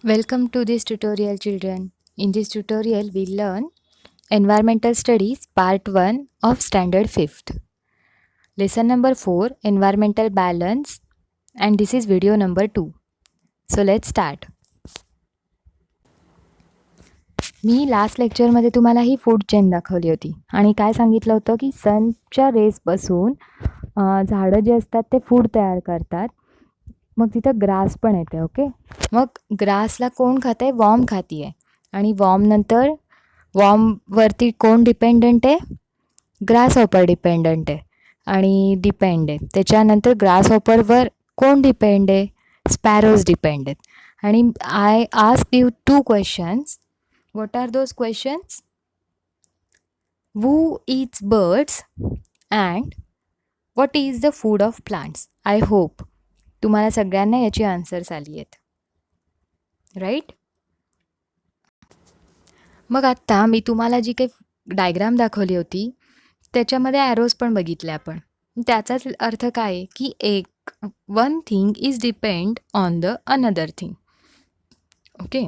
Welcome to this tutorial, children. In this tutorial, we learn Environmental Studies Part 1 of Standard 5th. Lesson number 4, Environmental Balance, and this is video number 2. So let's start. Me last लेक्चरमध्ये तुम्हाला ही food chain दाखवली होती आणि काय सांगितलं होतं की सनच्या रेसपासून झाडं जे असतात ते फूड तयार करतात. मग तिथं ग्रास पण येते. ओके, मग ग्रासला कोण खाते? वॉर्म खाती आहे. आणि वॉर्मनंतर वॉर्मवरती कोण डिपेंडंट आहे? ग्रासहॉपर डिपेंडंट आहे आणि डिपेंड आहे. त्याच्यानंतर ग्रासहॉपरवर कोण डिपेंड आहे? स्पॅरोज डिपेंड आहेत. आणि I ask you 2 questions. What are those questions? Who eats birds and what is the food of plants? I hope तुम्हाला सगळ्यांना याची आन्सर्स आली आहेत, राईट? मग आत्ता मी तुम्हाला जी काही डायग्राम दाखवली होती त्याच्यामध्ये ॲरोज पण बघितले आपण. त्याचाच अर्थ काय आहे की one thing is depend on the another thing. Okay,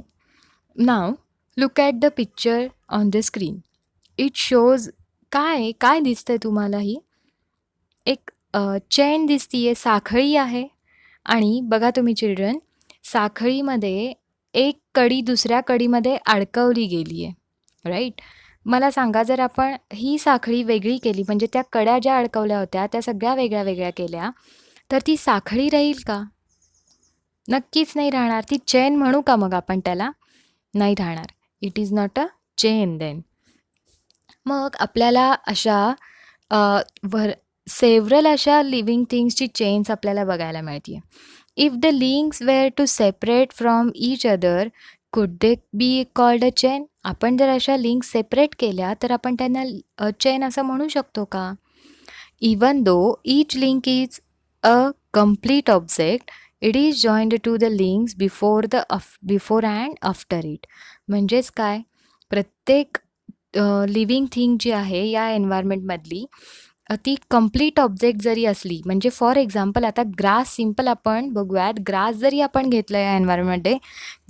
now look at the picture on the screen. It shows काय दिसतंय तुम्हाला? ही एक चेन दिसतीये, साखळी आहे. आणि बघा तुम्ही चिल्ड्रन, साखळीमध्ये एक कडी दुसऱ्या कडीमध्ये अडकवली गेली आहे, राईट? मला सांगा, जर आपण ही साखळी वेगळी केली, म्हणजे त्या कड्या ज्या अडकवल्या होत्या त्या सगळ्या वेगळ्या वेगळ्या केल्या, तर ती साखळी राहील का? नक्कीच नाही राहणार. ती चेन म्हणू का मग आपण त्याला? नाही राहणार. It is not a chain then. मग आपल्याला अशा सेव्हरल अशा लिव्हिंग थिंग्सची चेन्स आपल्याला बघायला मिळते. If the links were to separate from each other, could they be called a chain? आपण जर अशा लिंक्स सेपरेट केल्या तर आपण त्यांना चेन असं म्हणू शकतो का? Even though each link is a complete object, it is joined to the links before and after it. म्हणजेच काय? प्रत्येक लिव्हिंग थिंग जी आहे या एन्व्हायरमेंटमधली, ती कम्प्लीट ऑब्जेक्ट जरी असली, म्हणजे फॉर एक्झाम्पल आता ग्रास सिम्पल आपण बघूयात. ग्रास जरी आपण घेतलं या एन्व्हायरमेंटमध्ये,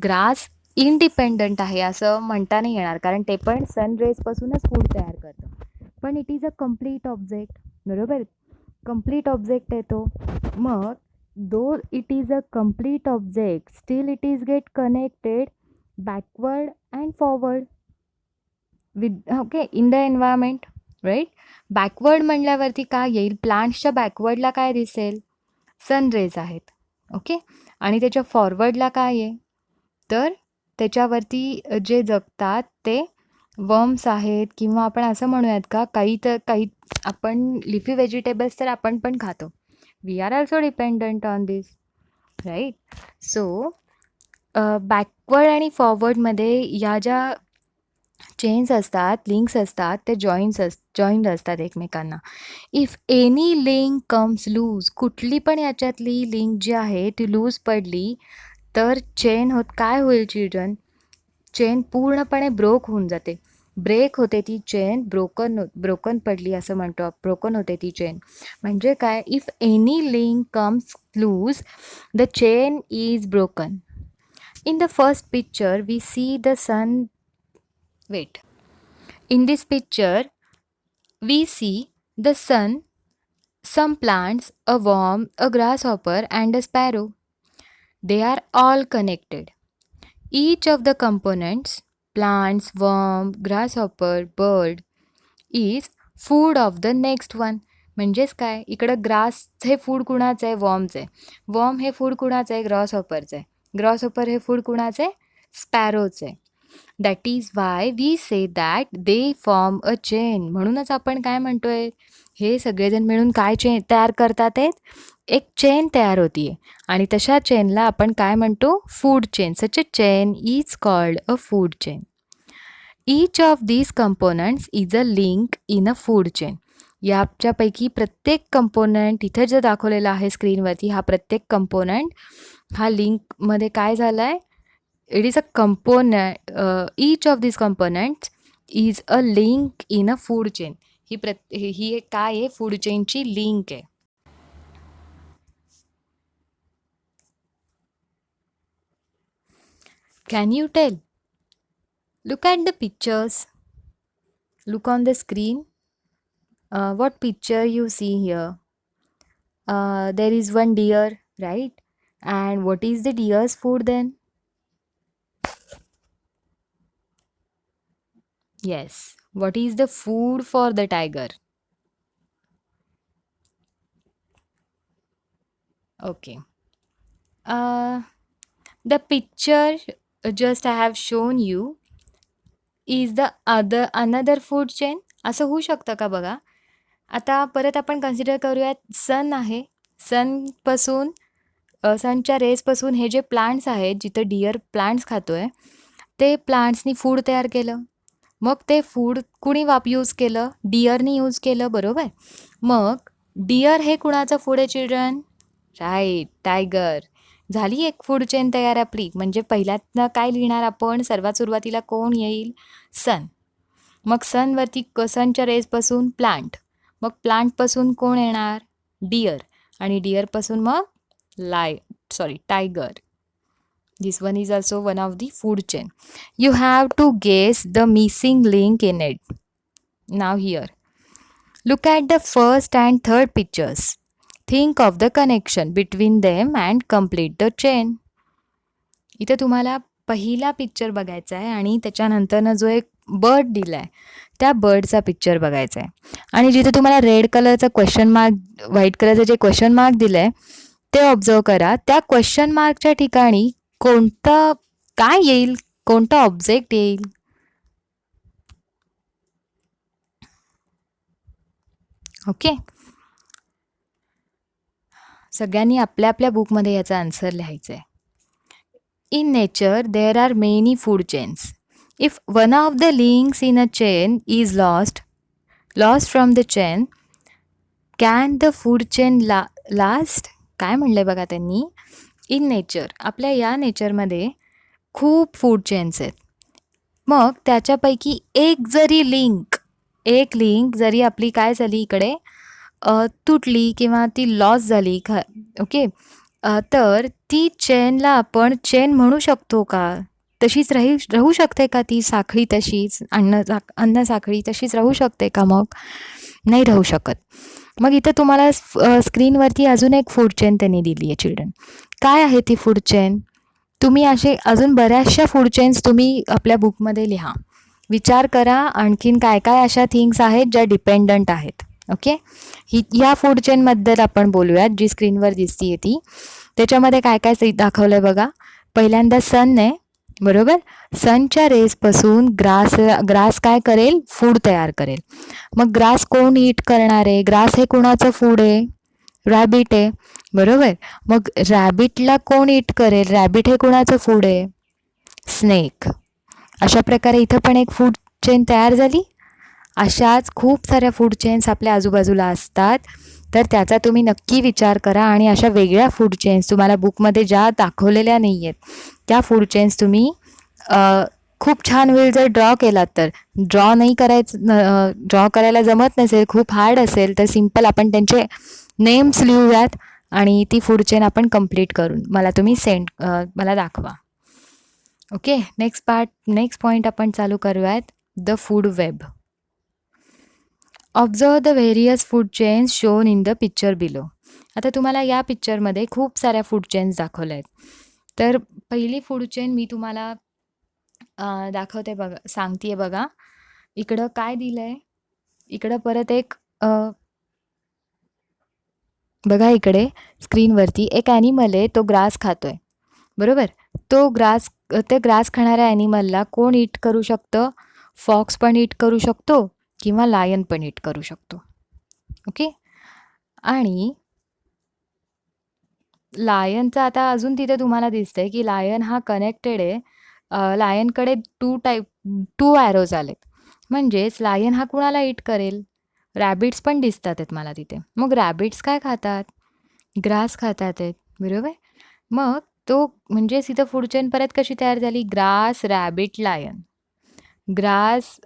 ग्रास इंडिपेंडंट आहे असं म्हणता नाही येणार, कारण ते पण सन रेजपासूनच फूड तयार करतं. पण it is a complete object, बरोबर? कम्प्लीट ऑब्जेक्ट आहे तो. मग though it is a complete object, still it is get connected backward and forward okay in the environment, right? Backward म्हणल्यावरती काय येईल? प्लांट्सच्या बॅकवर्डला काय दिसेल? सनरेज आहेत. ओके, आणि त्याच्या फॉरवर्डला काय आहे? तर त्याच्यावरती जे जगतात ते वर्म्स आहेत, किंवा आपण असं म्हणूयात का, काही आपण लिफी व्हेजिटेबल्स तर आपण पण खातो. We are also dependent on this, right? So backward आणि फॉरवर्डमध्ये या ज्या चेन्स असतात, लिंक्स असतात, ते जॉईंड असतात एकमेकांना. If any link comes loose, कुठली पण याच्यातली लिंक जी आहे ती लूज पडली तर काय होईल चिल्ड्रन? चेन पूर्णपणे ब्रोक होऊन जाते, ब्रेक होते ती चेन, ब्रोकन पडली असं म्हणतो, ब्रोकन होते ती चेन. म्हणजे काय? If any link comes loose, the chain is broken. In the first picture we see the sun. Wait. In this picture, we see the sun, some plants, a worm, a grasshopper, and a sparrow. They are all connected. Each of the components, plants, worm, grasshopper, bird, is food of the next one. म्हणजेच काय? इकडं grass हे food कुणाचं आहे? वॉर्मचं आहे. Warm हे food कुणाचं आहे? ग्रॉसहॉपरचं आहे. ग्रॉसहॉपर हे फूड कुणाचं आहे? स्पॅरोचं आहे. That is why we say that they form a chain. म्हणूनच आपण काय म्हणतोय? हे सगळेजण मिळून काय चेन तयार करतात आहेत? एक चेन तयार होतीये, आणि तशा चेनला आपण काय म्हणतो? Food chain. Such a chain is called a food chain. Each of these components is a link in a food chain. याच्यापैकी प्रत्येक कंपोनंट इथं जे दाखवलेलं आहे स्क्रीनवरती, हा प्रत्येक कंपोनंट हा लिंकमध्ये काय झाला आहे? It is a component. Each of these components is a link in a food chain. ही काय आहे? फूड चेनची लिंक आहे. Can you tell? Look at the pictures. Look on the screen. What picture you see here? There is one deer, right? And what is the deer's food then? Yes. What is the food for the tiger? Okay. Uh, the picture just I have shown you is the other another food chain. असं होऊ शकतं का बघा? आता परत आपण consider करूयात सन आहे. सनपासून सनच्या रेसपासून हे जे प्लांट्स आहेत, जिथं डिअर प्लांट्स खातोय, ते प्लांट्सनी फूड तयार केलं. मग ते फूड कुणी यूज केलं? डिअरनी यूज केलं, बरोबर? मग डिअर हे कुणाचं फूड आहे चिल्ड्रन? Right, tiger. झाली एक फूड चेन तयार आपली. म्हणजे पहिल्यातनं काय लिहिणार आपण? सर्वात सुरुवातीला कोण येईल? सन. मग सनवरती सनच्या रेसपासून प्लांट. मग प्लांटपासून कोण येणार? डिअर. आणि डिअरपासून मग tiger. This one is also one of the food chain. You have to guess the missing link in it. Now here. Look at the first and third pictures. Think of the connection between them and complete the chain. इथे तुम्हाला पहिला picture बघायचा आहे आणि त्याच्यानंतरनं जो एक bird दिला आहे त्या बर्डचा पिक्चर बघायचा आहे. आणि जिथे तुम्हाला रेड कलरचा क्वेश्चन मार्क, व्हाईट कलरचं जे क्वेश्चन मार्क दिलं आहे ते ऑब्झर्व करा. त्या क्वेश्चन मार्कच्या ठिकाणी कोणतं काय येईल? कोणतं ऑब्जेक्ट येईल? ओके. सगळ्यांनी आपल्या आपल्या बुकमध्ये याचा आन्सर लिहायचा आहे. In nature, there are many food chains. If one of the links in a chain is lost from the chain, can the food chain last? काय म्हणलंय बघा त्यांनी. इन नेचर, आपल्या या नेचरमध्ये खूप फूड चेन्स आहेत. मग त्याच्यापैकी एक लिंक जरी आपली काय झाली इकडे तुटली किंवा ती लॉस झाली ओके, तर ती चेनला आपण चेन म्हणू शकतो का? तशीच राहू शकते का ती साखळी? तशीच अन्न साखळी तशीच राहू शकते का? मग नाही राहू शकत. मग इथं तुम्हाला स्क्रीनवरती अजून एक फूड चेन त्यांनी दिली आहे चिल्ड्रन. काय आहे ती फूड चेन? तुम्ही असे अजून बऱ्याचशा फूड चेन्स तुम्ही आपल्या बुकमध्ये लिहा. विचार करा आणखीन काय काय अशा थिंग्स आहेत ज्या डिपेंडंट आहेत. ओके, या फूड चेनबद्दल आपण बोलूयात. जी स्क्रीनवर दिसतीये ती, त्याच्यामध्ये काय काय दाखवलं आहे बघा. पहिल्यांदा सन आहे, बरोबर. सनच्या रेसपासून ग्रास काय करेल? फूड तयार करेल. मग ग्रास कोण ईट करणार आहे? ग्रास हे कोणाचं फूड आहे? रॅबिट आहे, बरोबर. मग रॅबिटला कोण ईट करेल? रॅबिट हे कोणाचं फूड आहे? स्नेक. अशा प्रकारे इथं पण एक फूड चेन तयार झाली. अशाच खूप साऱ्या फूड चेन्स आपल्या आजूबाजूला असतात. तर त्याचा तुम्ही नक्की विचार करा आणि अशा वेगळ्या फूड चेन्स तुम्हाला बुकमध्ये ज्या दाखवलेल्या नाही आहेत त्या फूड चेन्स तुम्ही खूप छान होईल जर ड्रॉ केलात तर. ड्रॉ करायला जमत नसेल, खूप हार्ड असेल, तर सिम्पल आपण त्यांचे नेम्स लिहूयात आणि ती फूड चेन आपण कंप्लीट करून मला तुम्ही मला दाखवा. ओके, नेक्स्ट पॉईंट आपण चालू करूयात. The food web. Observe the various food chains shown in the picture below. आता तुम्हाला या पिक्चरमध्ये खूप साऱ्या फूड चेन्स दाखवल्या आहेत. तर पहिली फूड चेन मी तुम्हाला दाखवते बघा, सांगते बघा. इकडं काय दिलं आहे? इकडं परत एक बघा, इकडे स्क्रीनवरती एक ॲनिमल आहे, तो ग्रास खातोय, बरोबर. ते ग्रास खाणाऱ्या ॲनिमलला कोण ईट करू शकतं? फॉक्स पण ईट करू शकतो किंवा लायन पण ईट करू शकतो. ओके, आणि लायनचं आता अजून तिथे तुम्हाला दिसतंय की लायन हा कनेक्टेड आहे. लायनकडे टू ॲरोज आलेत. म्हणजेच लायन हा कुणाला ईट करेल? रॅबिट्स पण दिसतात आहेत मला तिथे. मग रॅबिट्स काय खातात? ग्रास खातात आहेत, बरोबर. मग तो म्हणजेच इथं फूड चेन परत कशी तयार झाली? Grass, rabbit, lion. Grass,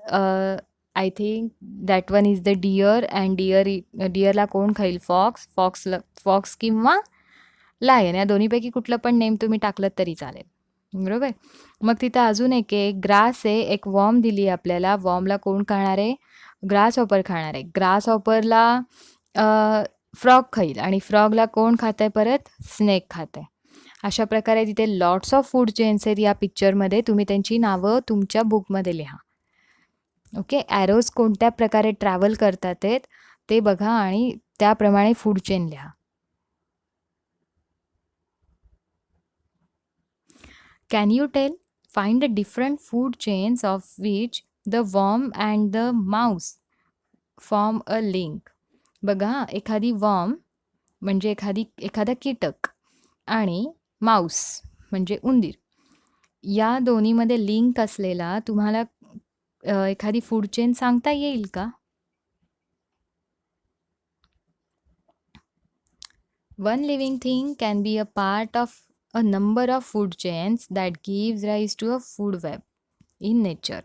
I think that one is the deer and डिअरला कोण खाईल? फॉक्स किंवा लायन. या दोन्हीपैकी कुठलं पण नेम तुम्ही टाकलं तरी चालेल. बरोबर. मग तिथं अजून एक आहे, ग्रास आहे, एक वॉर्म दिली आहे आपल्याला. वॉर्मला कोण खाणार आहे? ग्रासहॉपर खाणार आहे. ग्रासहॉपरला फ्रॉग खाईल आणि फ्रॉगला कोण खातंय परत? स्नेक खातंय. अशा प्रकारे तिथे लॉट्स ऑफ फूड चेन्स आहेत या पिक्चरमध्ये. तुम्ही त्यांची नावं तुमच्या बुकमध्ये लिहा. ओके. ॲरोज कोणत्या प्रकारे ट्रॅव्हल करतात आहेत ते बघा आणि त्याप्रमाणे फूड चेन लिहा. Can you tell? Find the different food chains of which the worm and the mouse form a link. बघा, एखादी वर्म म्हणजे एखादा कीटक आणि माऊस म्हणजे उंदीर या दोन्हीमध्ये लिंक असलेला तुम्हाला एखादी फूड चेन सांगता येईल का? One living thing can be a part of a number of food chains that gives rise to a food web in nature.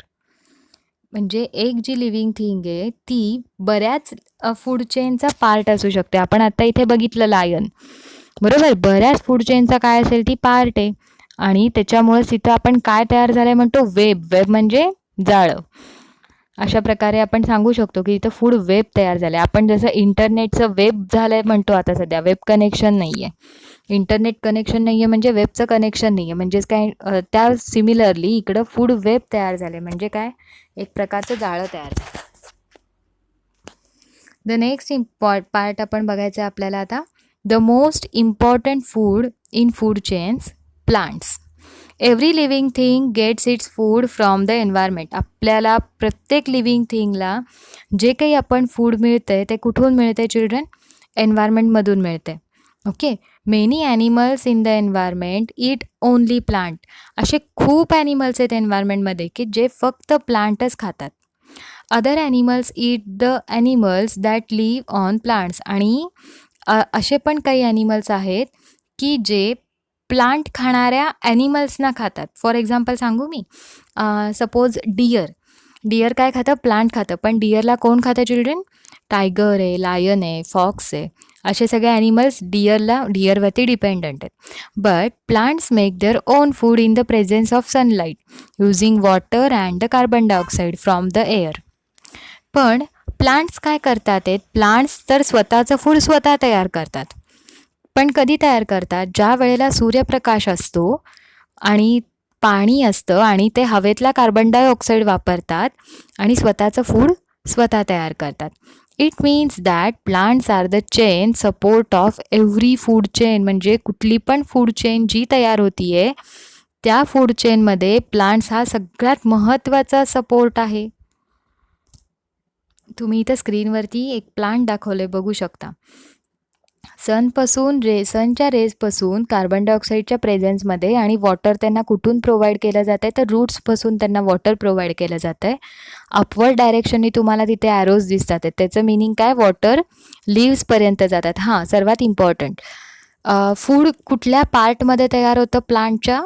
म्हणजे एक जी लिव्हिंग थिंग आहे ती बऱ्याच फूड चेनचा पार्ट असू शकते. आपण आता इथे बघितलं लायन, बरोबर. बऱ्याच फूड चेनचा काय असेल ती पार्ट आहे आणि त्याच्यामुळेच तिथं आपण काय तयार झालंय म्हणतो? वेब. वेब म्हणजे जाळं. अशा प्रकारे आपण सांगू शकतो की इथं फूड वेब तयार झालं आहे. आपण जसं इंटरनेटचं वेब झालं आहे म्हणतो आता सध्या, वेब कनेक्शन नाही आहे. इंटरनेट कनेक्शन नाही आहे म्हणजे वेबचं कनेक्शन नाही आहे. म्हणजेच काय, त्या सिमिलरली इकडं फूड वेब तयार झाले म्हणजे काय? एक प्रकारचं जाळं तयार झालं. द नेक्स्ट पार्ट आपण बघायचं आहे आपल्याला आता. The most important food in food chains, plants. Every living thing gets its food from the environment. आपल्याला प्रत्येक लिव्हिंग थिंगला जे काही आपण फूड मिळतं आहे ते कुठून मिळतं आहे चिल्ड्रन? एन्व्हायरमेंटमधून मिळतं आहे. Okay. Many animals in the environment eat only plant. असे खूप ॲनिमल्स आहेत एन्व्हायरमेंटमध्ये की जे फक्त प्लांटच खातात. Other animals eat the animals that live on plants. आणि असे पण काही ॲनिमल्स आहेत की जे प्लांट खाणाऱ्या ॲनिमल्सना खातात. फॉर एक्झाम्पल सांगू मी, सपोज डिअर काय खातं? प्लांट खातं. पण डिअरला कोण खातं चिल्ड्रन? टायगर आहे, लायन आहे, फॉक्स आहे, असे सगळे ॲनिमल्स डिअरवरती डिपेंडंट आहेत. But plants make their own food in the presence of sunlight using water and the carbon dioxide from the air. पण प्लांट्स काय करतात आहेत? प्लांट्स तर स्वतःचं फूड स्वतः तयार करतात. पण कधी तयार करतात? ज्या वेळेला सूर्यप्रकाश असतो आणि पाणी असतं आणि ते हवेतला कार्बन डायऑक्साईड वापरतात आणि स्वतःचं फूड स्वतः तयार करतात. It means that plants are the chain support of every food chain. म्हणजे कुठली पण फूड चेन जी तयार होती आहे त्या फूड चेनमध्ये प्लांट्स हा सगळ्यात महत्त्वाचा सपोर्ट आहे. तुम्ही इथं स्क्रीनवरती एक प्लांट दाखवले बघू शकता. सनच्या रेजपासून कार्बन डायऑक्साईडच्या प्रेझेन्समध्ये आणि वॉटर त्यांना कुठून प्रोव्हाइड केलं जातं आहे? तर रूट्सपासून त्यांना वॉटर प्रोव्हाइड केलं जातं आहे. अपवर्ड डायरेक्शननी तुम्हाला तिथे ॲरोज दिसतात आहेत. त्याचं मिनिंग काय? वॉटर लिव्सपर्यंत जातात. हां, सर्वात इम्पॉर्टंट, फूड कुठल्या पार्टमध्ये तयार होतं प्लांटच्या?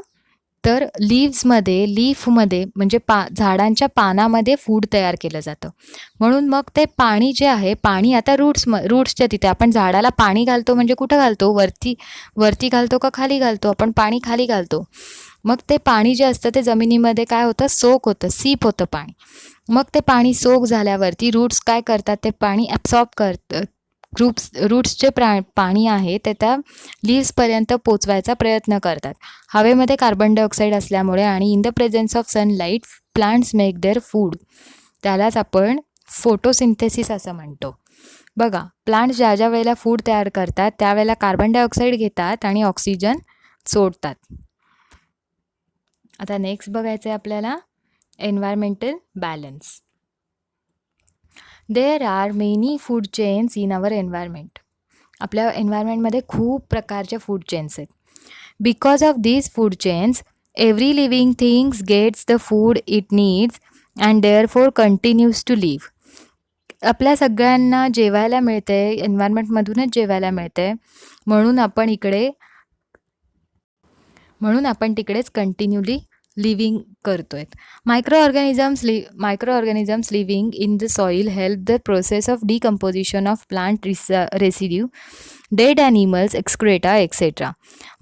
तर लीफमध्ये म्हणजे झाडांच्या पानामध्ये फूड तयार केलं जातं. म्हणून मग ते पाणी जे आहे, पाणी आता रूट्सच्या तिथे आपण झाडाला पाणी घालतो म्हणजे कुठं घालतो? वरती घालतो का खाली घालतो? आपण पाणी खाली घालतो. मग ते पाणी जे असतं ते जमिनीमध्ये काय होतं? सोक होतं, सीप होतं पाणी. मग ते पाणी सोक झाल्यावरती रूट्स काय करतात? ते पाणी ॲब्सॉर्ब करतं. रूट्सचे पाणी आहे ते त्या लीव्सपर्यंत पोचवायचा प्रयत्न करतात. हवेमध्ये कार्बन डायऑक्साईड असल्यामुळे आणि in the presence of sunlight plants make their food. त्यालाच आपण फोटोसिंथेसिस असं म्हणतो. बघा, प्लांट्स ज्या ज्या वेळेला फूड तयार करतात त्यावेळेला कार्बन डायऑक्साईड घेतात आणि ऑक्सिजन सोडतात. आता नेक्स्ट बघायचं आहे आपल्याला environmental balance. There are many food chains in our environment. आपल्या एन्व्हायरमेंटमध्ये खूप प्रकारच्या फूड चेन्स आहेत. Because of these food chains every living things gets the food it needs and therefore continues to live. आपल्या सगळ्यांना जेवायला मिळतं आहे, एन्व्हायरमेंटमधूनच जेवायला मिळतं आहे, म्हणून आपण तिकडेच कंटिन्युअली लिव्हिंग करतोय. Micro organisms living in the soil help the process of decomposition of plant residue, dead animals, excreta etcetera.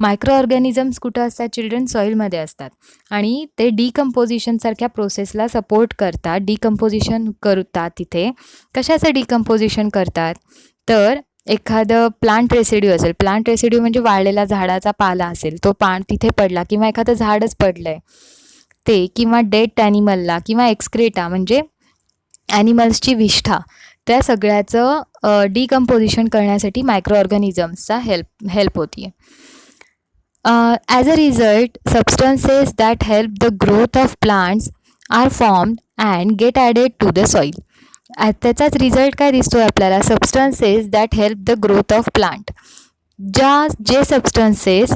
Micro organisms कुठं असतात चिल्ड्रन? सॉईलमध्ये असतात आणि ते डिकम्पोजिशनसारख्या प्रोसेसला सपोर्ट करतात, डिकम्पोजिशन करतात. तिथे कशाचं डिकम्पोजिशन करतात? तर एखादं प्लांट रेसिड्यू असेल, प्लांट रेसिड्यू म्हणजे वाळलेला झाडाचा पाला असेल, तो तिथे पडला किंवा एखादं झाडच पडलंय ते, किंवा डेड ॲनिमलला, किंवा एक्सक्रेटा म्हणजे ॲनिमल्सची विष्ठा, त्या सगळ्याचं डिकम्पोजिशन करण्यासाठी मायक्रो ऑर्गॅनिझम्सचा हेल्प होती. As a result substances that help the growth of plants are formed and get added to the soil. त्याचाच रिझल्ट काय दिसतोय आपल्याला? Substances that help the growth of plant. जे सबस्टन्सेस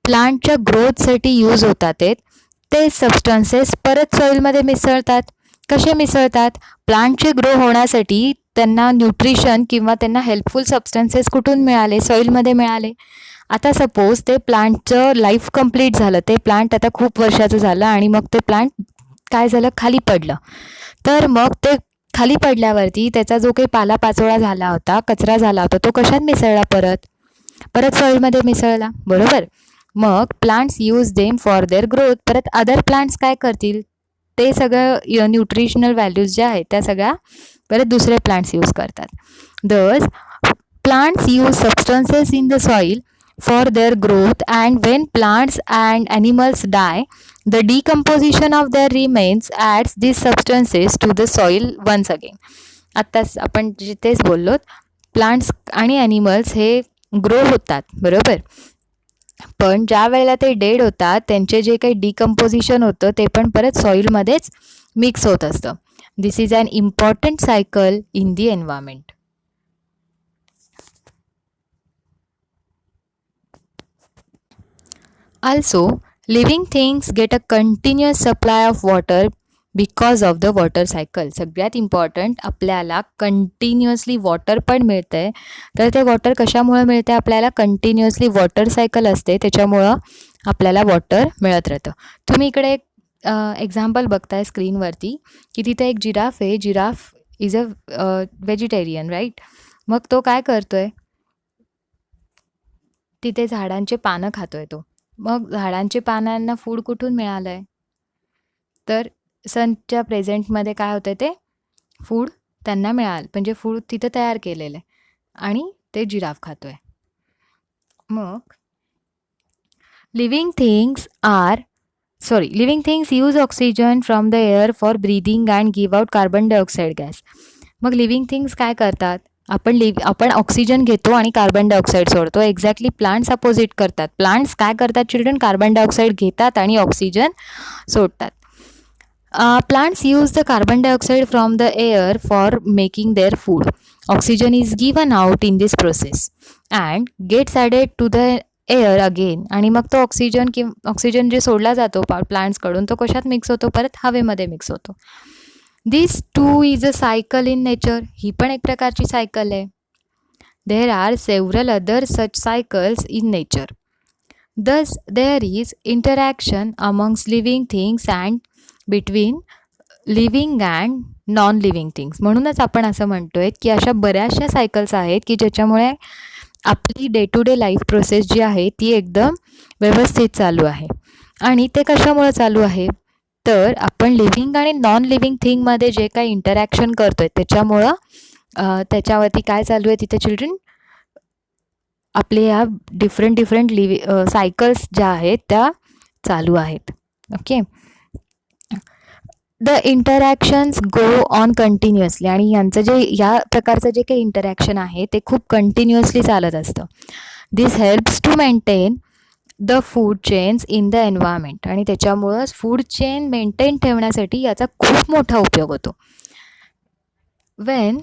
प्लांटच्या ग्रोथसाठी यूज होतात ते सबस्टन्सेस परत सॉईलमध्ये मिसळतात. कसे मिसळतात? प्लांटचे ग्रो होण्यासाठी त्यांना न्यूट्रिशन किंवा त्यांना हेल्पफुल सबस्टन्सेस कुठून मिळाले? सॉईलमध्ये मिळाले. आता सपोज ते प्लांटचं लाईफ कंप्लीट झालं, ते प्लांट आता खूप वर्षाचं झालं आणि मग ते प्लांट काय झालं? खाली पडलं. तर मग ते खाली पडल्यावरती त्याचा जो काही पालापाचोळा झाला होता, कचरा झाला होता, तो कशात मिसळला? परत सॉईलमध्ये मिसळला, बरोबर. मग plants use them for their growth. परत अदर प्लांट्स काय करतील? ते सगळं न्यूट्रिशनल व्हॅल्यूज ज्या आहेत त्या सगळ्या परत दुसरे प्लांट्स यूज करतात. Thus plants use substances in the soil for their growth and when plants and animals die the decomposition of their remains adds this substances to the soil once again. आत्ताच आपण तेच बोललो, plants आणि animals हे grow होतात, बरोबर. पण ज्या वेळेला ते डेड होतात त्यांचे जे काही डिकम्पोजिशन होतं ते पण परत सॉईलमध्येच मिक्स होत असतं. This is an important cycle in the environment. Also, living things get a continuous supply of water because of the water cycle. सगळ्यात इम्पॉर्टंट, आपल्याला कंटिन्युअसली वॉटर पण मिळतं आहे. तर ते वॉटर कशामुळं मिळतं आहे आपल्याला? कंटिन्युअसली वॉटर सायकल असते, त्याच्यामुळं आपल्याला वॉटर मिळत राहतं. तुम्ही इकडे एक एक्झाम्पल बघताय स्क्रीनवरती की तिथे एक जिराफ आहे. Giraffe is a vegetarian, right. मग तो काय करतोय? तिथे झाडांचे पानं खातोय तो. मग झाडांचे पानांना फूड कुठून मिळालं आहे? तर सनच्या प्रेझेंटमध्ये काय होतं? ते फूड त्यांना मिळालं, म्हणजे फूड तिथं तयार केलेलं आहे आणि ते जिराफ खातोय. मग living things use oxygen from the air for breathing and give out carbon dioxide gas. मग लिव्हिंग थिंग्स काय करतात? आपण ऑक्सिजन घेतो आणि कार्बन डायऑक्साईड सोडतो. एक्झॅक्टली प्लांट्स अपोजिट करतात. प्लांट्स काय करतात चिल्ड्रन? कार्बन डायऑक्साईड घेतात आणि ऑक्सिजन सोडतात. Plants use the carbon dioxide from the air for making their food. Oxygen is given out in this process and gets added to the air again. आणि मग तो oxygen जे सोडला जातो प्लांट्सकडून तो कशात मिक्स होतो? परत हवेमध्ये मिक्स होतो. This too is a cycle in nature. ही पण एक प्रकारची सायकल आहे. There are several other such cycles in nature. Thus there is interaction amongst living things and between living and non living things. म्हणूनच आपण असं म्हणतो आहे की अशा बऱ्याचशा सायकल्स आहेत की ज्याच्यामुळे आपली day to day life process जी आहे ती एकदम व्यवस्थित चालू आहे. आणि ते कशामुळे चालू आहे? तर आपण लिव्हिंग आणि नॉन लिव्हिंग थिंगमध्ये जे काही इंटरॅक्शन करतो आहे त्याच्यामुळं त्याच्यावरती काय चालू आहे तिथे चिल्ड्रन? आपले ह्या डिफरंट सायकल्स ज्या आहेत त्या चालू आहेत. Okay. The interactions go on continuously. आणि यांचं या प्रकारचं जे काही इंटरॅक्शन आहे ते खूप कंटिन्युअसली चालत असतं. This helps to maintain the food chains in the environment. आणि त्याच्यामुळंच फूड चेन मेंटेन ठेवण्यासाठी याचा खूप मोठा उपयोग होतो. Wien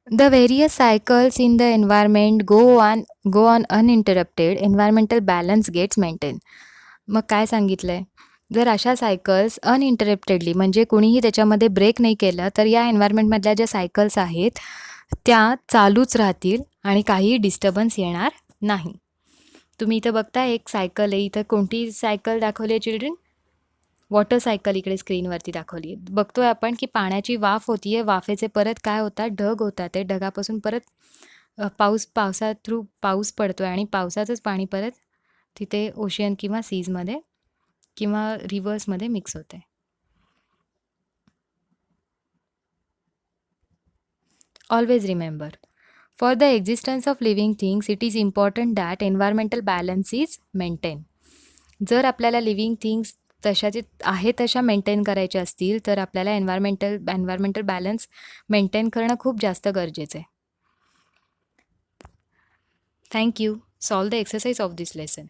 the various cycles in the environment go on uninterrupted, environmental balance gets maintained. मग काय सांगितलं आहे? जर अशा सायकल्स अनइंटरप्टेडली म्हणजे कोणीही त्याच्यामध्ये ब्रेक नाही केलं तर या एन्व्हायरमेंटमधल्या ज्या सायकल्स आहेत त्या चालूच राहतील आणि काहीही डिस्टर्बन्स येणार नाही. तुम्ही इथं बघता एक सायकल आहे. इथं कोणती सायकल दाखवली आहे चिल्ड्रन? वॉटर सायकल इकडे स्क्रीनवरती दाखवली आहे. बघतोय आपण की पाण्याची वाफ होतीये. वाफेचे परत काय होतात? ढग होतात. ते ढगापासून परत पावसा थ्रू पाऊस पडतोय आणि पावसाचंच पाणी परत तिथे ओशियन किंवा सीजमध्ये किंवा रिव्हर्समध्ये मिक्स होते. Always remember, for the existence of living things, it is important that environmental balance is maintained. जर आपल्याला लिव्हिंग थिंग्स तशाचे आहे तशा मेंटेन करायच्या असतील तर आपल्याला एन्व्हायरमेंटल बॅलन्स मेंटेन करणं खूप जास्त गरजेचं आहे. Thank you. Solve the exercise of this lesson.